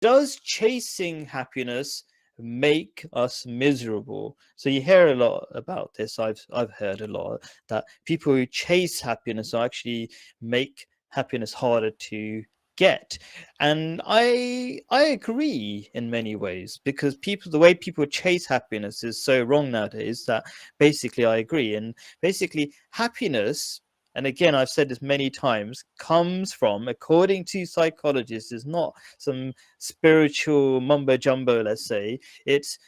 does chasing happiness make us miserable? So you hear a lot about this. I've heard a lot that people who chase happiness are actually make happiness harder to get. And I agree in many ways, because people, the way people chase happiness is so wrong nowadays, that basically I agree. And basically happiness, and again I've said this many times, comes from, according to psychologists, is not some spiritual mumbo jumbo, let's say. It's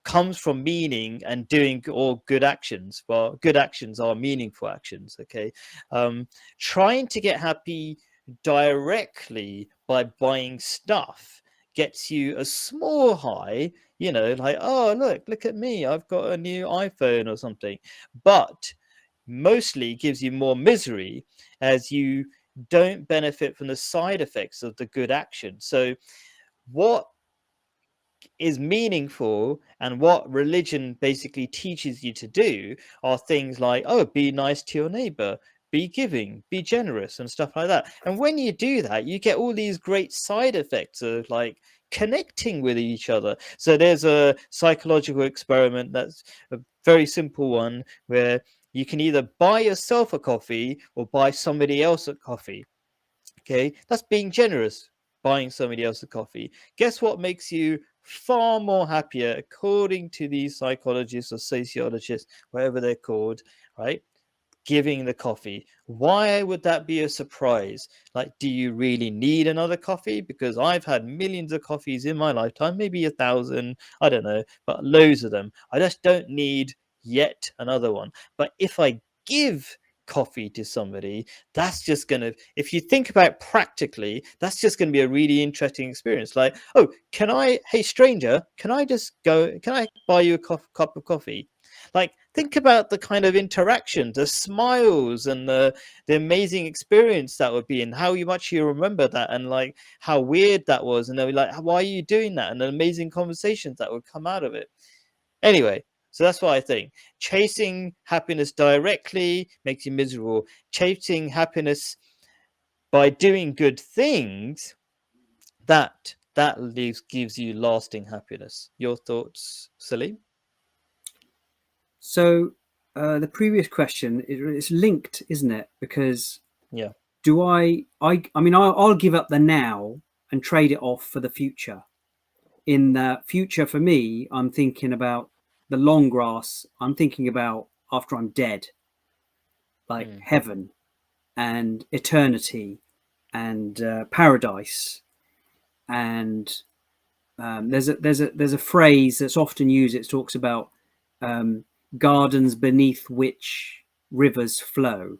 comes from meaning and doing all good actions. Well, good actions are meaningful actions. Okay. Trying to get happy directly by buying stuff gets you a small high, like, oh, look at me, I've got a new iPhone or something. But mostly gives you more misery, as you don't benefit from the side effects of the good action. So what is meaningful and what religion basically teaches you to do are things like, oh, be nice to your neighbor, be giving, be generous, and stuff like that. And when you do that, you get all these great side effects of like connecting with each other. So there's a psychological experiment that's a very simple one, where you can either buy yourself a coffee or buy somebody else a coffee. Okay, that's being generous, buying somebody else a coffee. Guess what makes you far more happier, according to these psychologists or sociologists, whatever they're called, right? Giving the coffee. Why would that be a surprise? Like, do you really need another coffee? Because I've had millions of coffees in my lifetime, maybe 1,000, I don't know, but loads of them. I just don't need yet another one. But if I give coffee to somebody, that's just going to, if you think about it practically, that's just going to be a really interesting experience. Like, oh, hey stranger, can I buy you a cup of coffee? Like, think about the kind of interaction, the smiles, and the amazing experience that would be, and how much you remember that, and like how weird that was, and they'll be like, why are you doing that? And the amazing conversations that would come out of it. Anyway, so that's what I think. Chasing happiness directly makes you miserable. Chasing happiness by doing good things, gives you lasting happiness. Your thoughts, Salim? So the previous question is linked, isn't it? Because Yeah. do I mean, I'll give up the now and trade it off for the future. In the future, for me, I'm thinking about the long grass. I'm thinking about after I'm dead, like Mm, heaven and eternity and paradise. And there's a phrase that's often used. It talks about um, gardens beneath which rivers flow.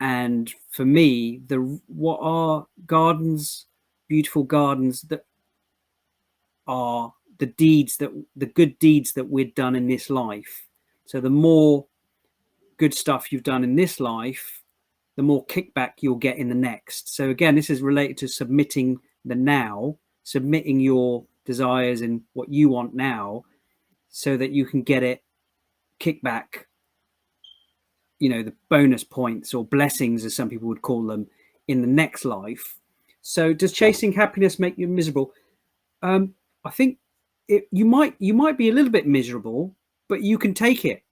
And for me, the what are gardens, beautiful gardens that are the good deeds that we've done in this life. So the more good stuff you've done in this life, the more kickback you'll get in the next. So again, this is related to submitting the now, submitting your desires and what you want now, so that you can get it kickback, the bonus points or blessings, as some people would call them, in the next life. So does chasing happiness make you miserable? I think you might be a little bit miserable, but you can take it,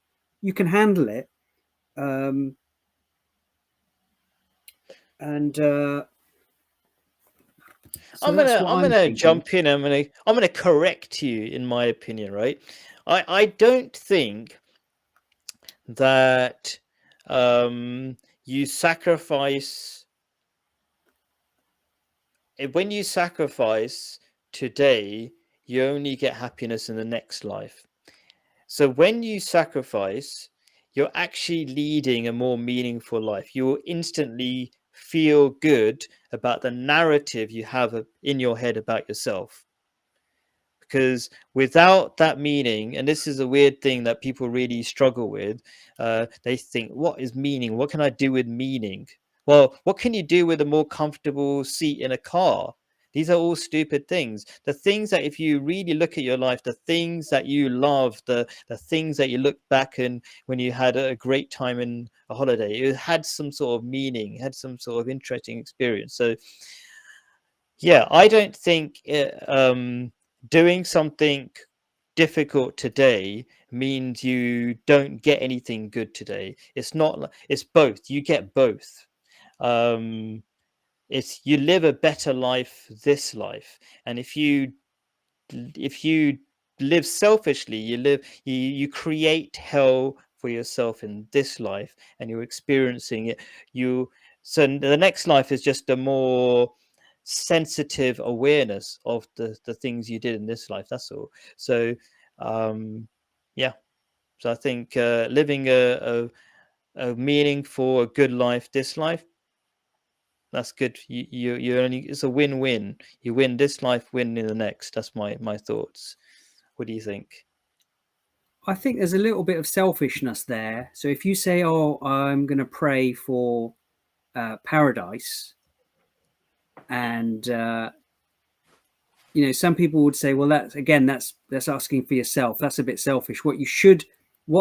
you can handle it, um, and so that's what I'm I'm gonna thinking. jump in. I'm gonna correct you in my opinion, right? I don't think that you sacrifice when you sacrifice today, you only get happiness in the next life. So when you sacrifice, you're actually leading a more meaningful life. You will instantly feel good about the narrative you have in your head about yourself. Because without that meaning, and this is a weird thing that people really struggle with, they think, what is meaning? What can I do with meaning? Well, what can you do with a more comfortable seat in a car? These are all stupid things. The things that, if you really look at your life, the things that you love, the things that you look back and when you had a great time in a holiday, it had some sort of meaning, had some sort of interesting experience. So Yeah, I don't think doing something difficult today means you don't get anything good today. It's not it's both. You get both. Um, it's you live a better life this life, and if you live selfishly, you create hell for yourself in this life, and you're experiencing it. So the next life is just a more sensitive awareness of the things you did in this life. That's all. So um yeah, so I think living a meaningful, a good life this life, that's good. You only, it's a win-win. You win this life, win in the next. That's my thoughts. What do you think? I think there's a little bit of selfishness there. So if you say, "Oh, I'm going to pray for paradise," and some people would say, "Well, that's asking for yourself. That's a bit selfish." What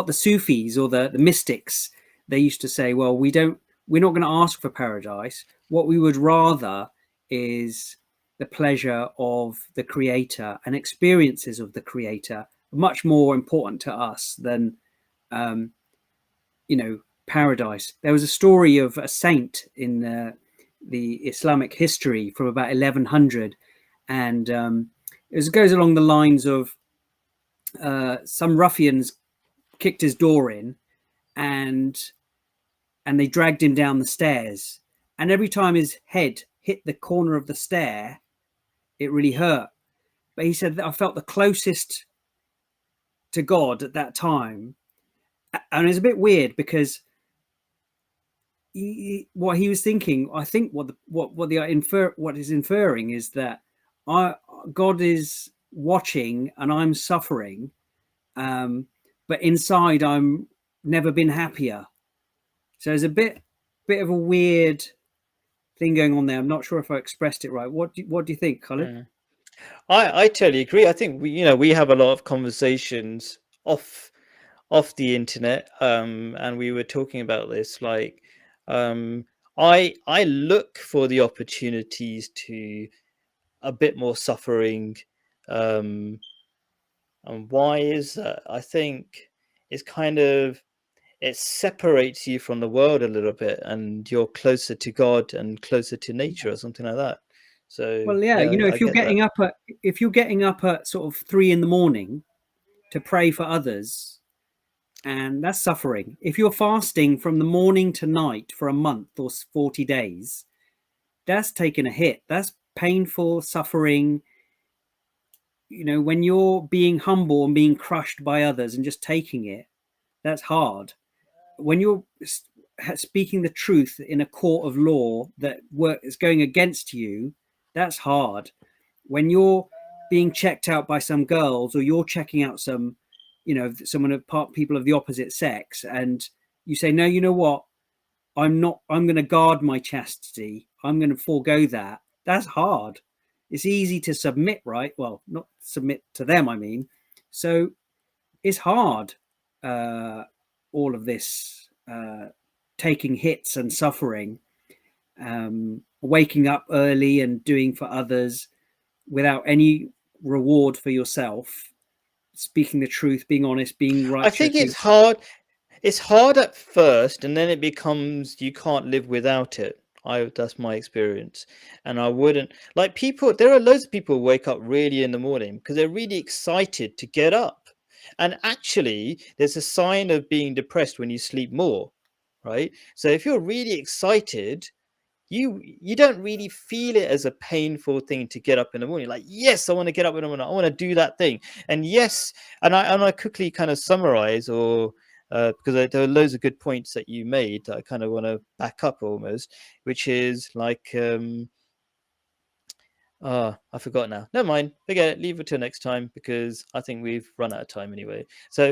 the Sufis or the mystics, they used to say, "Well, we're not going to ask for paradise. What we would rather is the pleasure of the Creator and experiences of the Creator, much more important to us than um, paradise." There was a story of a saint in the Islamic history from about 1100, and it goes along the lines of some ruffians kicked his door in, and they dragged him down the stairs. And every time his head hit the corner of the stair, it really hurt. But he said that I felt the closest to God at that time. And it's a bit weird because what he was thinking, I think what is inferring is that God is watching and I'm suffering, but inside I'm never been happier. So there's a bit of a weird thing going on there. I'm not sure if I expressed it right. What do you think, Khalid? Mm. I totally agree. I think we have a lot of conversations off the internet, and we were talking about this. Like, um, I look for the opportunities to a bit more suffering, um, and why is that? I think it's kind of, it separates you from the world a little bit, and you're closer to God and closer to nature or something like that. So Well, yeah, yeah, I if you're get that. getting up at sort of 3 in the morning to pray for others, and that's suffering. If you're fasting from the morning to night for a month or 40 days, that's taking a hit. That's painful suffering. When you're being humble and being crushed by others and just taking it, that's hard. When you're speaking the truth in a court of law that is going against you, that's hard. When you're being checked out by some girls, or you're checking out people of the opposite sex, and you say, "No, you know what? I'm going to guard my chastity. I'm going to forego that." That's hard. It's easy to submit, right? Well, not submit to them, I mean. So it's hard. All of this taking hits and suffering, waking up early and doing for others without any reward for yourself, speaking the truth, being honest, being I righteous. think it's hard. It's hard at first, and then it becomes you can't live without it. That's my experience, and I wouldn't like people. There are loads of people who wake up really in the morning because they're really excited to get up, and actually, there's a sign of being depressed when you sleep more, right? So if you're really excited, you don't really feel it as a painful thing to get up in the morning. Like, yes, I want to get up in the morning, I want to do that thing. And yes, and I quickly kind of summarize, or because there are loads of good points that you made that I kind of want to back up almost, which is like I forgot now. Never mind, forget it, leave it till next time, because I think we've run out of time anyway. So